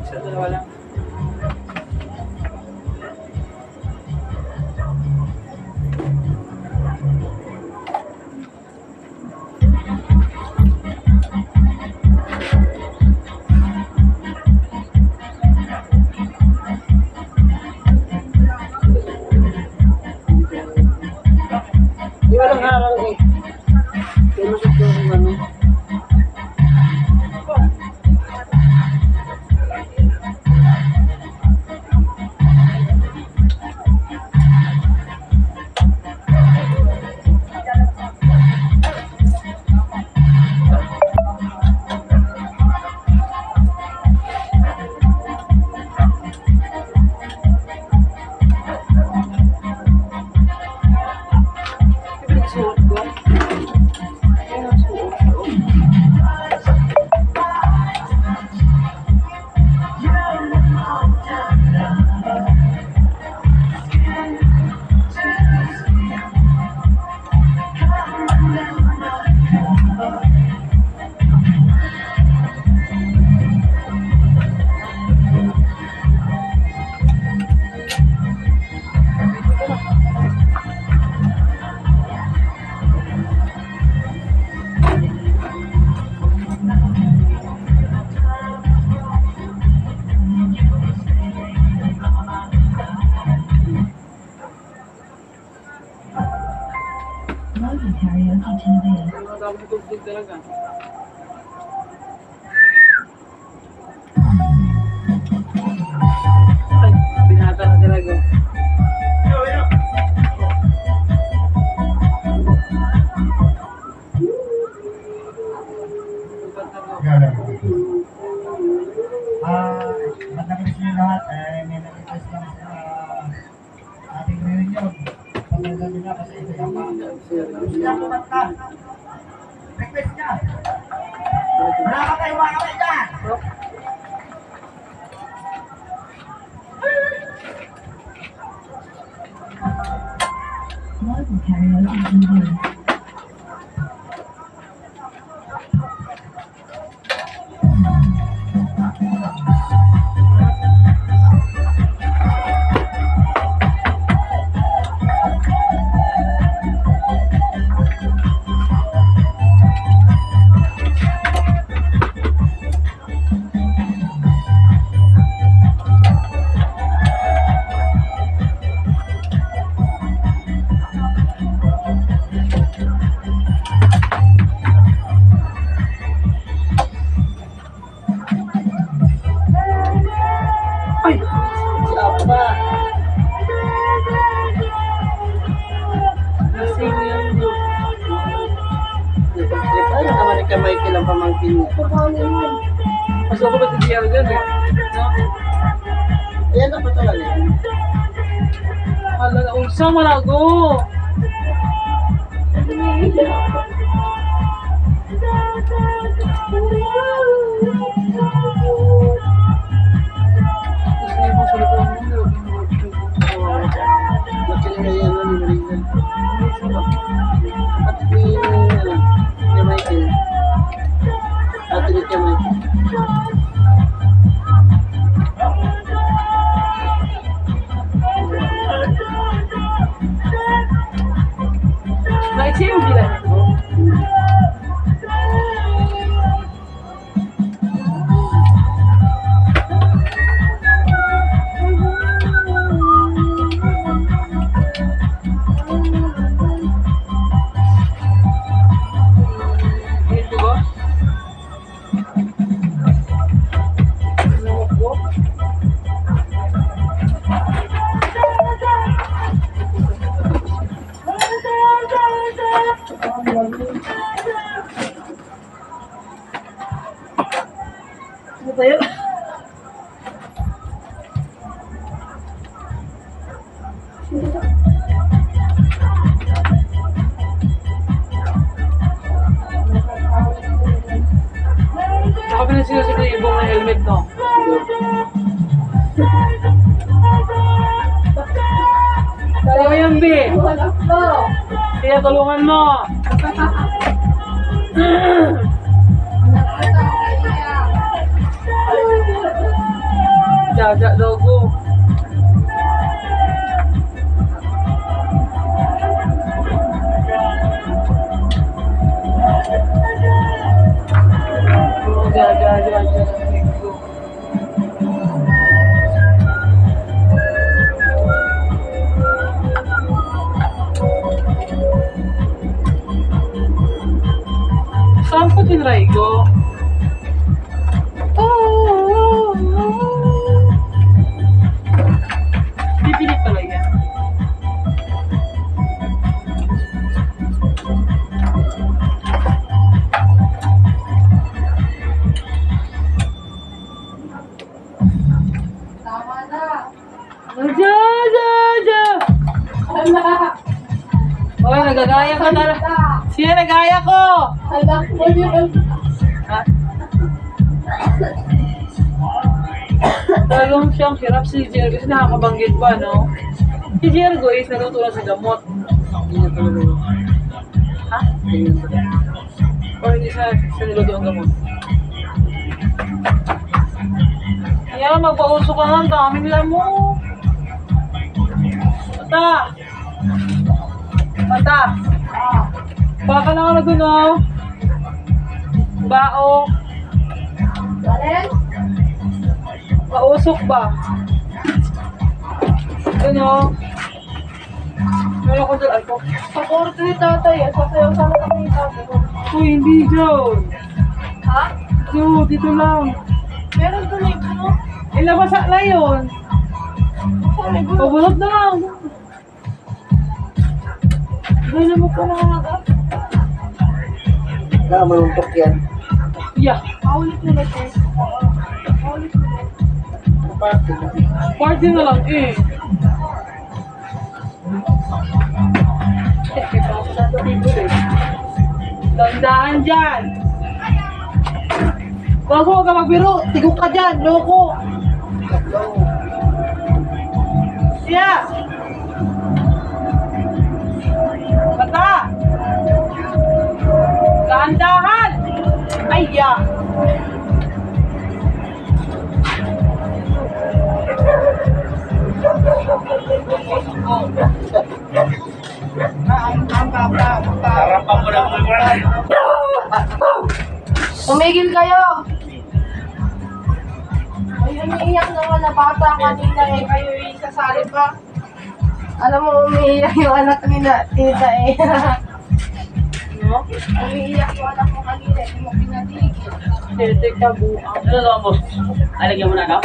Sa dalawa lang. Di ba lang harang eh. Kaya masuk yung ano. Ang dami tubig talaga. Ay, binata na talaga. Magandang gusto nyo lahat. May nag-request lang sa ating reunion. Pagkagal nila kasi ito yung gusto niya kumanta. Request niya. Wala ka kayo dyan. Modern karaoke video. Michael ang pamangkin niya. Mas ako ba si Diar dyan eh? No? Ayan na pa talaga yan. Hala na, unsa malago! Gusto niyo pong sulit lang mo. Makiling na yan ni Marina. At ni Michael. Ate ni Michael. Naiksi yung bilang ito. Ano tayo? Saka pinasinusin yung ibong na helmet, no? Kaya mo yan, B. Kaya tulungan mo. Jaja daw ko. Jaja. Saan ko tinry ko? Pipilit talaga. Tama na. Ja. Hala. Oy, nagagaya ka talaga. Siya nagaya ko. Anak mo yun. Ha? Talagang siyang hirap si Jer kasi nakakabanggit pa, no? Si Jergo is natutunan sa gamot. Hindi na talaga yun. Ha? Ayun ba? O hindi sa niluto ang gamot? Kaya magpauso ka nga, ang dami nila mo. Mata! Baka na ako na dun, oh. Bao. Balen? Pausok ba? Ano? Meron ko dyan, ay ko. Pakorto ni tatay. Sasayaw sana kami ni tatay. Uy, hindi dyan. Ha? Dito lang. Meron doon eh. Ano? Ilabas na yun. Saan may gulo? Pabulot na lang. Dahil mo ko na nga. Wala, maluntok yan. Yeah. Paulit mo na ito. Paulit mo na. Party na. Party na lang eh. Tandaan dyan. Bago ka magbiro, tigok ka dyan, loko. Yeah. Bata. Dahan-dahan. Ay, yeah. Tumigil kayo! Ay, umiiyak na nga na bata kanina eh. Kayo yung sasali pa. Alam mo, umiiyak yung anak ni na tita eh. No? Umiiyak yung anak mo kanina. Hindi mo pinatigil. Tete ka buang. Ano daw, boss? Alagyan mo na, no?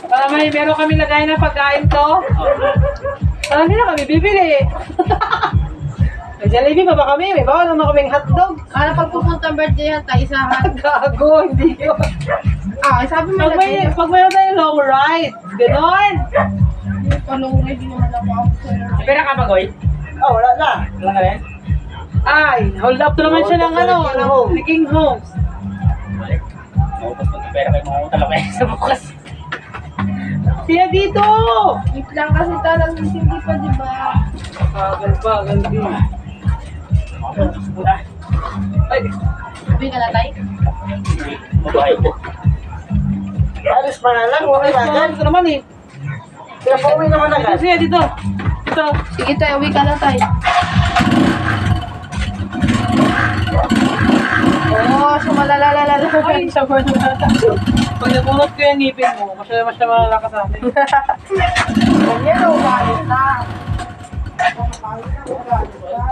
Para meron kami lagay ng pagkain to. Parang hindi na kami bibili. May Jollibee pa ba kami? May bawa naman kaming hotdog. Ano pag pupunta ang birthday yan, taisahan. Gago, hindi yun. Sabi mo Pag mayroon tayong long ride, gano'n. Panong ready naman ako ako sa'yo. Pera ka ba, Goy? Ah, wala na. Wala ka rin? Ay, hold up to naman siya ng ano, ng King Homes. Balik. Maubos pag pera kayo, makamutan lang kayo sa bukas. Siya dito! Wait lang kasi talagang hindi pa, di ba? Bagal din. Muna. Ay, Sabi ka na, tay? Mabuhay po. Alis pa na lang, okay na agad. ito naman eh. Kaya pauwi naman Ito agad. siya dito. Ito. Sige, tay, uwi ka na, tay. Oo, sumalalalala. Ay, sabar na. Pag nabunot ko yung ngipin mo, masya malalakas sa akin. Ganyan, umalis na. Umalis na.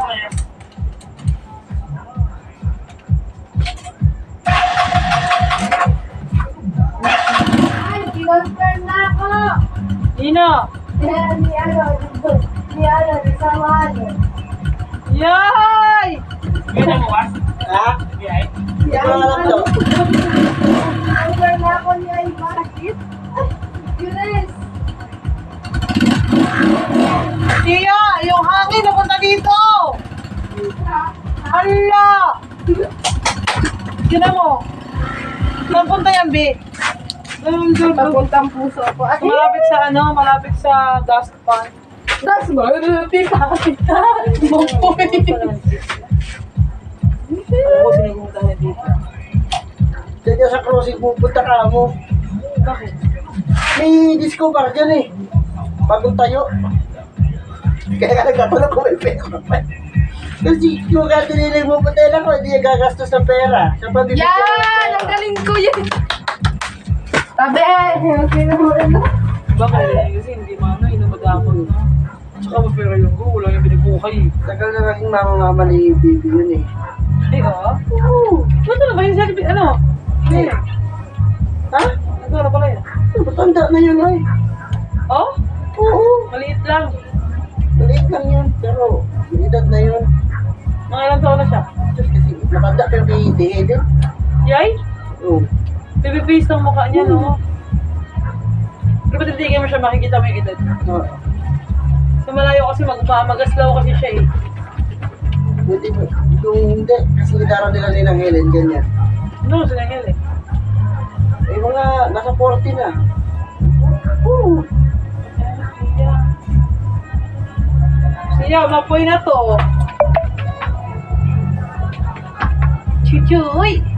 Ay, kinonfirm na ako. Nino! ni Samano. Yay! Yun ang bukas. Ha? Biyay. Hindi ko alam to. Over na ako ni Ivan. Guys, Tia, yung hangin napunta dito! Hala! Tignan mo. Saan punta yan, Bi? papuntang puso ko. At Malapit sa ano, malapit sa gas pan. das mo, pipa kita. Bumpoy. Ako sinigunta niya dito. Diyan sa crossing pupunta ka mo. Bakit? May disco bar dyan eh. Bagong tayo. Kaya ka nagkatulog ko may pera. Kasi kung katulinig mo putela ko, hindi gagastos ng pera. Sa pabibigyan ng Yan! pera. Ang galing ko yan! Tabi! Okay na mo rin. Bakit? Kasi hindi mano, inamadamag na. Tsaka mapera yung go, wala yung binibukay. Tagal na naging mama ni Bibi yun eh. Ay, oo. Ba't na ba yung sabi? Ano? Eh. Ha? Ano pala yan? Matanda na yun ay. Oh? Oo. Maliit lang. Maliit lang yun. Pero may edad na yun. Mga ilang taon na siya? Diyos kasi matanda pero kay Dede. Yay? Oo. Baby face ng mukha niya, no? Pero ba't hindi mo siya makikita mo yung edad? Oo. Sa malayo kasi magaslaw kasi siya eh. Hindi ba? Kung hindi, kasi gitara nila nilang Helen, ganyan. Ano sa nangyari? Eh mga nasa 40 na. Oo. Siya, mapoy na to. Chuchuy!